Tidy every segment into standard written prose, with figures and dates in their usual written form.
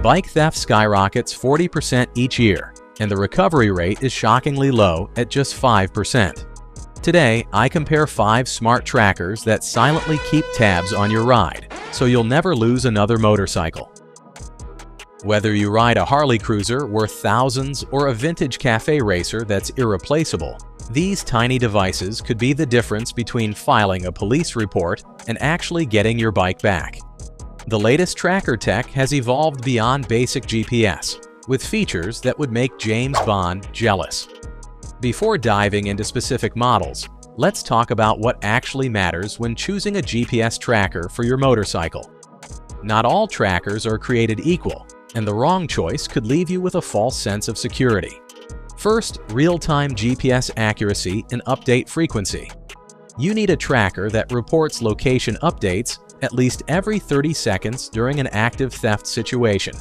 Bike theft skyrockets 40% each year, and the recovery rate is shockingly low at just 5%. Today, I compare 5 smart trackers that silently keep tabs on your ride, so you'll never lose another motorcycle. Whether you ride a Harley cruiser worth thousands or a vintage cafe racer that's irreplaceable, these tiny devices could be the difference between filing a police report and actually getting your bike back. The latest tracker tech has evolved beyond basic GPS, with features that would make James Bond jealous. Before diving into specific models, let's talk about what actually matters when choosing a GPS tracker for your motorcycle. Not all trackers are created equal, and the wrong choice could leave you with a false sense of security. First, real-time GPS accuracy and update frequency. You need a tracker that reports location updates at least every 30 seconds during an active theft situation.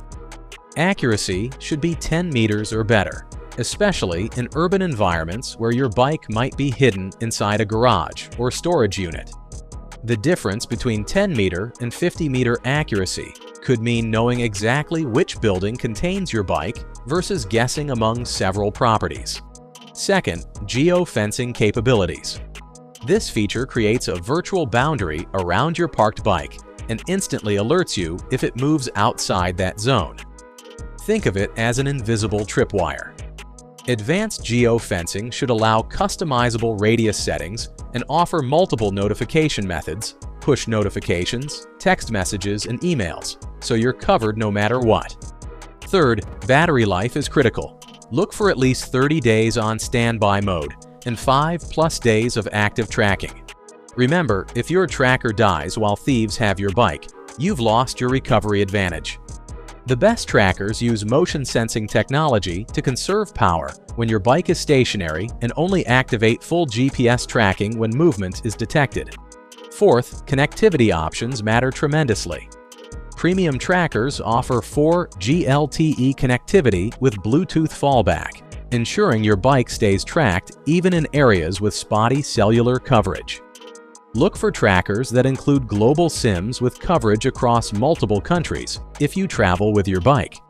Accuracy should be 10 meters or better, especially in urban environments where your bike might be hidden inside a garage or storage unit. The difference between 10-meter and 50-meter accuracy could mean knowing exactly which building contains your bike versus guessing among several properties. Second, geo-fencing capabilities. This feature creates a virtual boundary around your parked bike and instantly alerts you if it moves outside that zone. Think of it as an invisible tripwire. Advanced geo-fencing should allow customizable radius settings and offer multiple notification methods, push notifications, text messages, and emails, so you're covered no matter what. Third, battery life is critical. Look for at least 30 days on standby mode and 5+ days of active tracking. Remember, if your tracker dies while thieves have your bike, you've lost your recovery advantage. The best trackers use motion sensing technology to conserve power when your bike is stationary and only activate full GPS tracking when movement is detected. Fourth, connectivity options matter tremendously. Premium trackers offer 4G LTE connectivity with Bluetooth fallback, ensuring your bike stays tracked even in areas with spotty cellular coverage. Look for trackers that include global SIMs with coverage across multiple countries if you travel with your bike.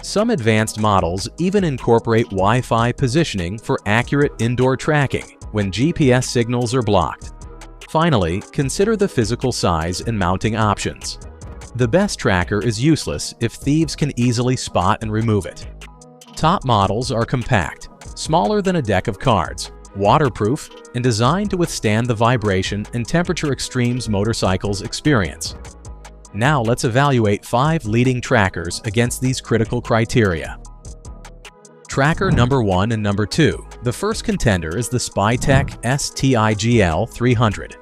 Some advanced models even incorporate Wi-Fi positioning for accurate indoor tracking when GPS signals are blocked. Finally, consider the physical size and mounting options. The best tracker is useless if thieves can easily spot and remove it. Top models are compact, smaller than a deck of cards, waterproof, and designed to withstand the vibration and temperature extremes motorcycles experience. Now let's evaluate 5 leading trackers against these critical criteria. Tracker number 1 and number 2. The first contender is the Spytec STIGL 300.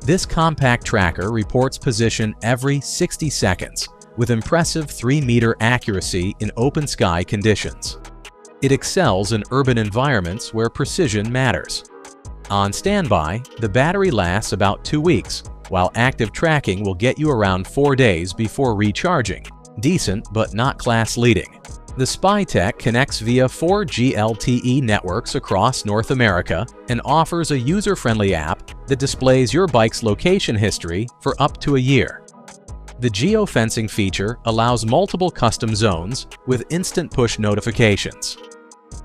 This compact tracker reports position every 60 seconds with impressive 3-meter accuracy in open sky conditions. It excels in urban environments where precision matters. On standby, the battery lasts about 2 weeks, while active tracking will get you around 4 days before recharging. Decent, but not class-leading. The Spytec connects via 4G LTE networks across North America and offers a user-friendly app that displays your bike's location history for up to a year. The geofencing feature allows multiple custom zones with instant push notifications.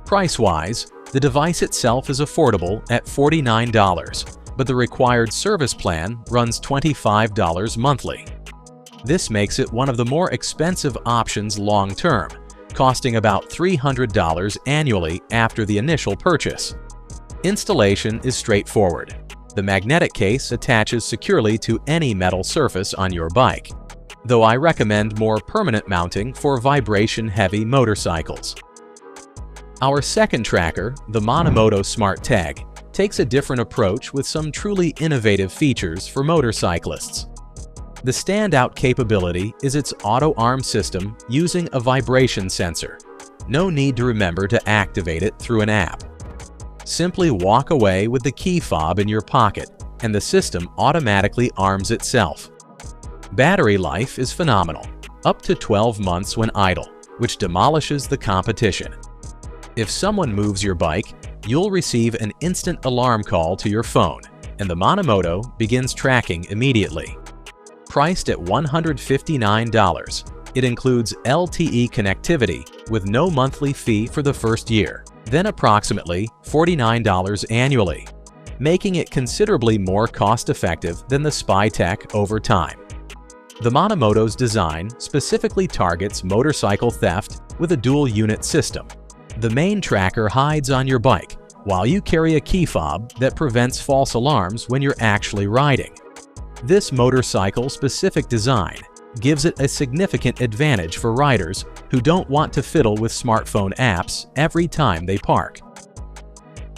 Price-wise, the device itself is affordable at $49, but the required service plan runs $25 monthly. This makes it one of the more expensive options long-term, costing about $300 annually after the initial purchase. Installation is straightforward. The magnetic case attaches securely to any metal surface on your bike, though I recommend more permanent mounting for vibration-heavy motorcycles. Our second tracker, the Monimoto Smart Tag, takes a different approach with some truly innovative features for motorcyclists. The standout capability is its auto-arm system using a vibration sensor. No need to remember to activate it through an app. Simply walk away with the key fob in your pocket, and the system automatically arms itself. Battery life is phenomenal, up to 12 months when idle, which demolishes the competition. If someone moves your bike, you'll receive an instant alarm call to your phone, and the Monimoto begins tracking immediately. Priced at $159, It includes LTE connectivity with no monthly fee for the first year, then approximately $49 annually, making it considerably more cost-effective than the Spytec over time. The Monimoto's design specifically targets motorcycle theft with a dual-unit system. The main tracker hides on your bike, while you carry a key fob that prevents false alarms when you're actually riding. This motorcycle-specific design gives it a significant advantage for riders who don't want to fiddle with smartphone apps every time they park.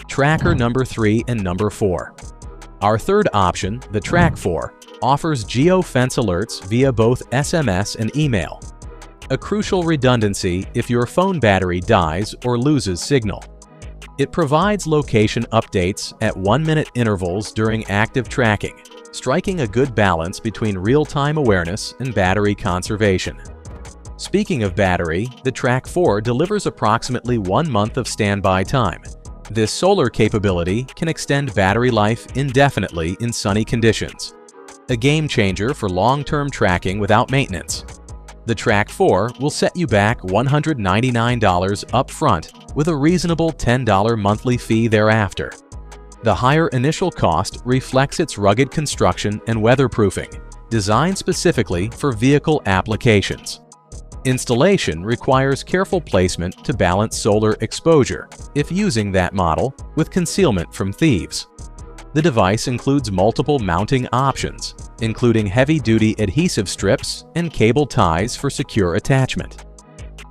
Tracker number 3 and number 4. Our third option, the Track 4, offers geo-fence alerts via both SMS and email, a crucial redundancy if your phone battery dies or loses signal. It provides location updates at 1-minute intervals during active tracking, striking a good balance between real-time awareness and battery conservation. Speaking of battery, the Track 4 delivers approximately 1 month of standby time. This solar capability can extend battery life indefinitely in sunny conditions, a game changer for long-term tracking without maintenance. The Track 4 will set you back $199 up front with a reasonable $10 monthly fee thereafter. The higher initial cost reflects its rugged construction and weatherproofing, designed specifically for vehicle applications. Installation requires careful placement to balance solar exposure, if using that model, with concealment from thieves. The device includes multiple mounting options, including heavy-duty adhesive strips and cable ties for secure attachment.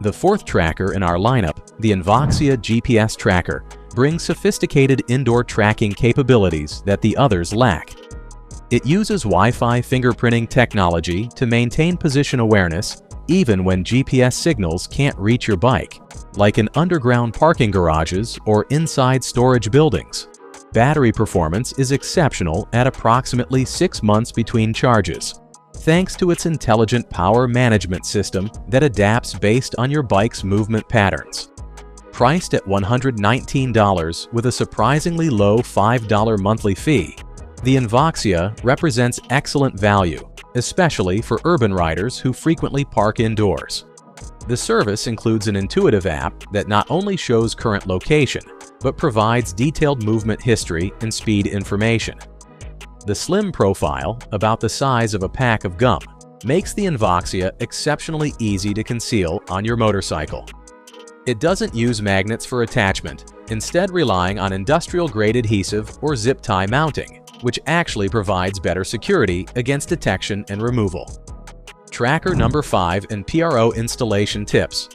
The fourth tracker in our lineup, the Invoxia GPS tracker, brings sophisticated indoor tracking capabilities that the others lack. It uses Wi-Fi fingerprinting technology to maintain position awareness even when GPS signals can't reach your bike, like in underground parking garages or inside storage buildings. Battery performance is exceptional at approximately 6 months between charges, thanks to its intelligent power management system that adapts based on your bike's movement patterns. Priced at $119 with a surprisingly low $5 monthly fee, the Invoxia represents excellent value, especially for urban riders who frequently park indoors. The service includes an intuitive app that not only shows current location, but provides detailed movement history and speed information. The slim profile, about the size of a pack of gum, makes the Invoxia exceptionally easy to conceal on your motorcycle. It doesn't use magnets for attachment, instead relying on industrial-grade adhesive or zip tie mounting, which actually provides better security against detection and removal. Tracker number 5 and PRO installation tips.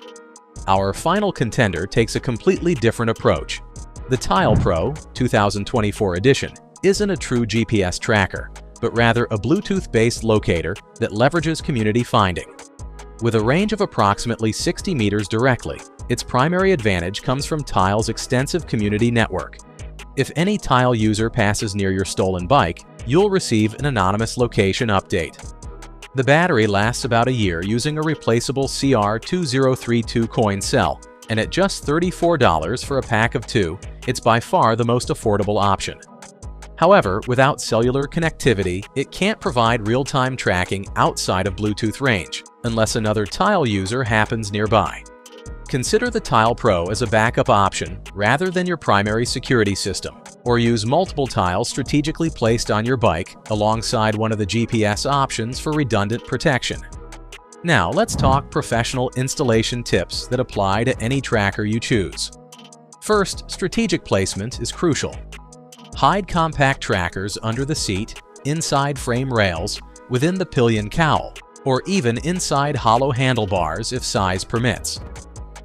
Our final contender takes a completely different approach. The Tile Pro 2024 edition isn't a true GPS tracker, but rather a Bluetooth-based locator that leverages community finding. With a range of approximately 60 meters directly, its primary advantage comes from Tile's extensive community network. If any Tile user passes near your stolen bike, you'll receive an anonymous location update. The battery lasts about a year using a replaceable CR2032 coin cell, and at just $34 for a pack of 2, it's by far the most affordable option. However, without cellular connectivity, it can't provide real-time tracking outside of Bluetooth range, unless another Tile user happens nearby. Consider the Tile Pro as a backup option rather than your primary security system, or use multiple tiles strategically placed on your bike alongside one of the GPS options for redundant protection. Now let's talk professional installation tips that apply to any tracker you choose. First, strategic placement is crucial. Hide compact trackers under the seat, inside frame rails, within the pillion cowl, or even inside hollow handlebars if size permits.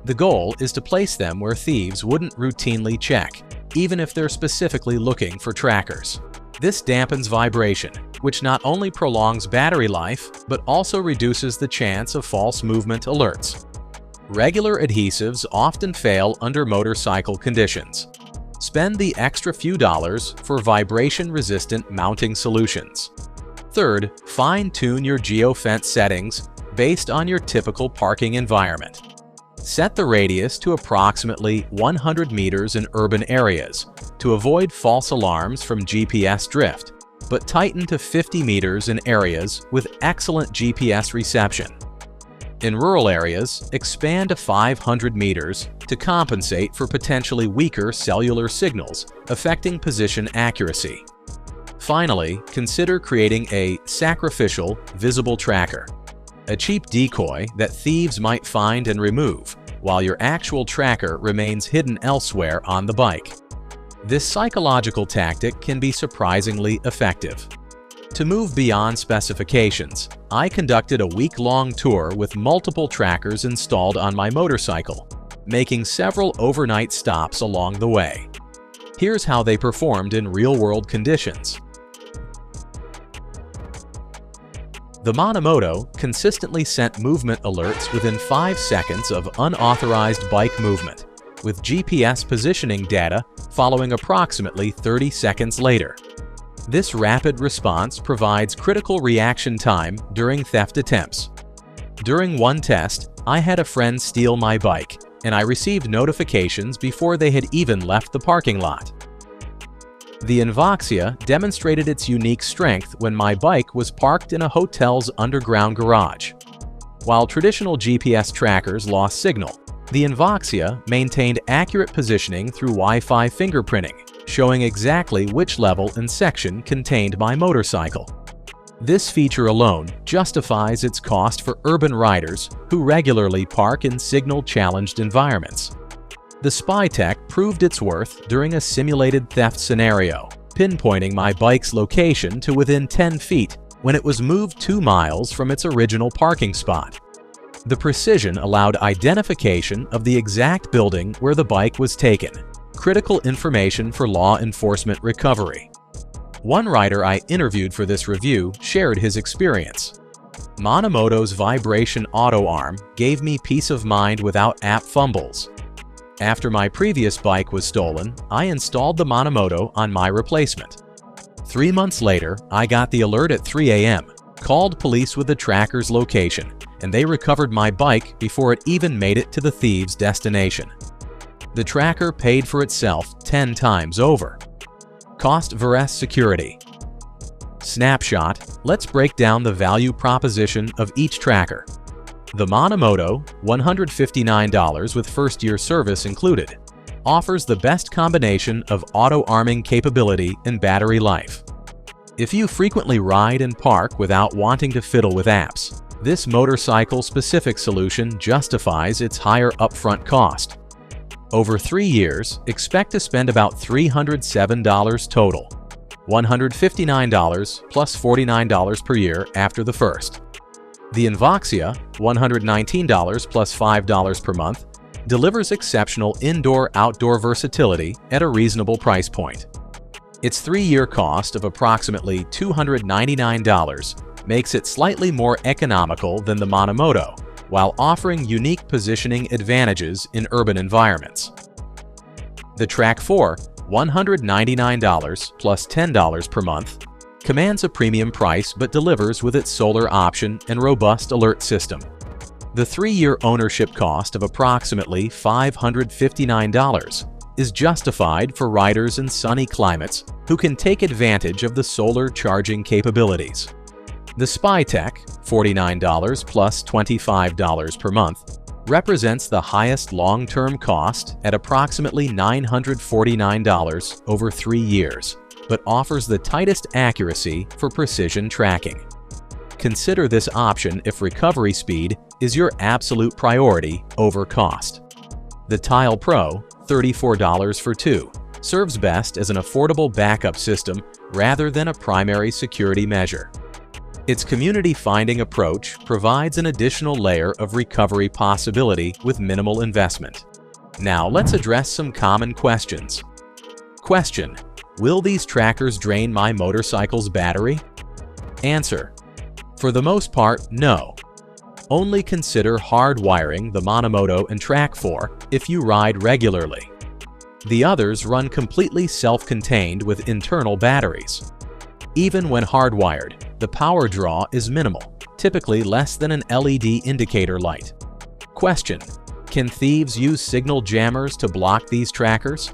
The goal is to place them where thieves wouldn't routinely check, even if they're specifically looking for trackers. This dampens vibration, which not only prolongs battery life, but also reduces the chance of false movement alerts. Regular adhesives often fail under motorcycle conditions. Spend the extra few dollars for vibration-resistant mounting solutions. Third, fine-tune your geo-fence settings based on your typical parking environment. Set the radius to approximately 100 meters in urban areas to avoid false alarms from GPS drift, but tighten to 50 meters in areas with excellent GPS reception. In rural areas, expand to 500 meters to compensate for potentially weaker cellular signals affecting position accuracy. Finally, consider creating a sacrificial visible tracker, a cheap decoy that thieves might find and remove, while your actual tracker remains hidden elsewhere on the bike. This psychological tactic can be surprisingly effective. To move beyond specifications, I conducted a week-long tour with multiple trackers installed on my motorcycle, making several overnight stops along the way. Here's how they performed in real-world conditions. The Monimoto consistently sent movement alerts within 5 seconds of unauthorized bike movement, with GPS positioning data following approximately 30 seconds later. This rapid response provides critical reaction time during theft attempts. During one test, I had a friend steal my bike, and I received notifications before they had even left the parking lot. The Invoxia demonstrated its unique strength when my bike was parked in a hotel's underground garage. While traditional GPS trackers lost signal, the Invoxia maintained accurate positioning through Wi-Fi fingerprinting, showing exactly which level and section contained my motorcycle. This feature alone justifies its cost for urban riders who regularly park in signal-challenged environments. The Spytec proved its worth during a simulated theft scenario, pinpointing my bike's location to within 10 feet when it was moved 2 miles from its original parking spot. The precision allowed identification of the exact building where the bike was taken, critical information for law enforcement recovery. One rider I interviewed for this review shared his experience. Monimoto's vibration auto arm gave me peace of mind without app fumbles. After my previous bike was stolen, I installed the Monimoto on my replacement. 3 months later, I got the alert at 3 a.m., called police with the tracker's location, and they recovered my bike before it even made it to the thieves' destination. The tracker paid for itself 10 times over. Cost versus security. Snapshot, let's break down the value proposition of each tracker. The Monimoto, $159 with first-year service included, offers the best combination of auto-arming capability and battery life. If you frequently ride and park without wanting to fiddle with apps, this motorcycle-specific solution justifies its higher upfront cost. Over 3 years, expect to spend about $307 total, $159 plus $49 per year after the first. The Invoxia, $119 plus $5 per month, delivers exceptional indoor-outdoor versatility at a reasonable price point. Its 3-year cost of approximately $299 makes it slightly more economical than the Monimoto, while offering unique positioning advantages in urban environments. The Track 4, $199 plus $10 per month, commands a premium price but delivers with its solar option and robust alert system. The 3-year ownership cost of approximately $559 is justified for riders in sunny climates who can take advantage of the solar charging capabilities. The Spytec, $49 plus $25 per month, represents the highest long-term cost at approximately $949 over 3 years, but offers the tightest accuracy for precision tracking. Consider this option if recovery speed is your absolute priority over cost. The Tile Pro, $34 for 2, serves best as an affordable backup system rather than a primary security measure. Its community-finding approach provides an additional layer of recovery possibility with minimal investment. Now let's address some common questions. Question: will these trackers drain my motorcycle's battery? Answer: for the most part, no. Only consider hardwiring the Monimoto and Track 4 if you ride regularly. The others run completely self-contained with internal batteries. Even when hardwired, the power draw is minimal, typically less than an LED indicator light. Question: can thieves use signal jammers to block these trackers?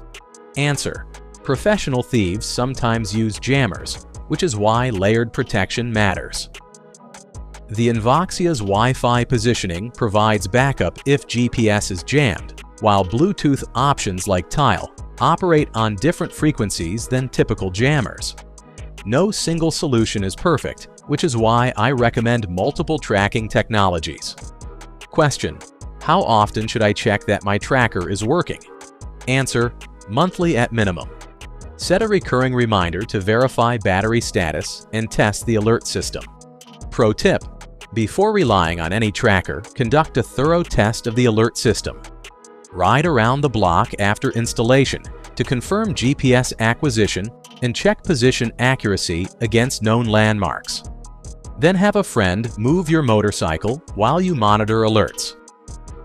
Answer: professional thieves sometimes use jammers, which is why layered protection matters. The Invoxia's Wi-Fi positioning provides backup if GPS is jammed, while Bluetooth options like Tile operate on different frequencies than typical jammers. No single solution is perfect, which is why I recommend multiple tracking technologies. Question: how often should I check that my tracker is working? Answer: monthly at minimum. Set a recurring reminder to verify battery status and test the alert system. Pro tip: before relying on any tracker, conduct a thorough test of the alert system. Ride around the block after installation to confirm GPS acquisition and check position accuracy against known landmarks. Then have a friend move your motorcycle while you monitor alerts.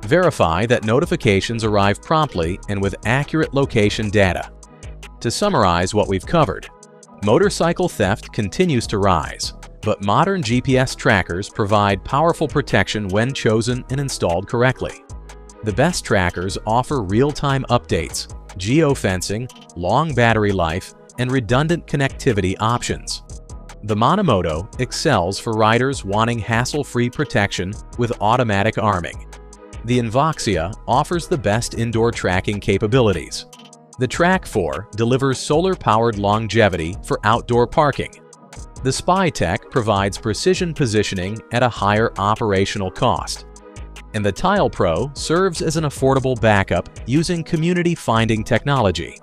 Verify that notifications arrive promptly and with accurate location data. To summarize what we've covered, motorcycle theft continues to rise, but modern GPS trackers provide powerful protection when chosen and installed correctly. The best trackers offer real-time updates, geo-fencing, long battery life, and redundant connectivity options. The Monimoto excels for riders wanting hassle-free protection with automatic arming. The Invoxia offers the best indoor tracking capabilities. The Track 4 delivers solar-powered longevity for outdoor parking. The Spytec provides precision positioning at a higher operational cost. And the Tile Pro serves as an affordable backup using community finding technology.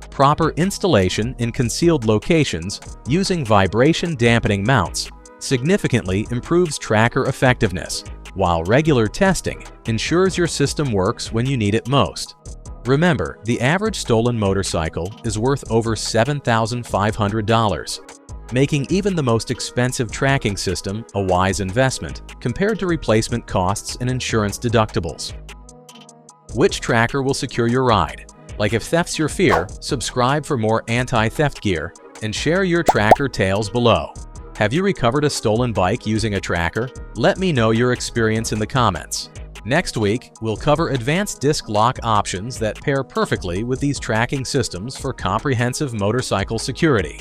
Proper installation in concealed locations using vibration dampening mounts significantly improves tracker effectiveness, while regular testing ensures your system works when you need it most. Remember, the average stolen motorcycle is worth over $7,500, making even the most expensive tracking system a wise investment compared to replacement costs and insurance deductibles. Which tracker will secure your ride? Like if theft's your fear, subscribe for more anti-theft gear and share your tracker tales below. Have you recovered a stolen bike using a tracker? Let me know your experience in the comments. Next week, we'll cover advanced disc lock options that pair perfectly with these tracking systems for comprehensive motorcycle security.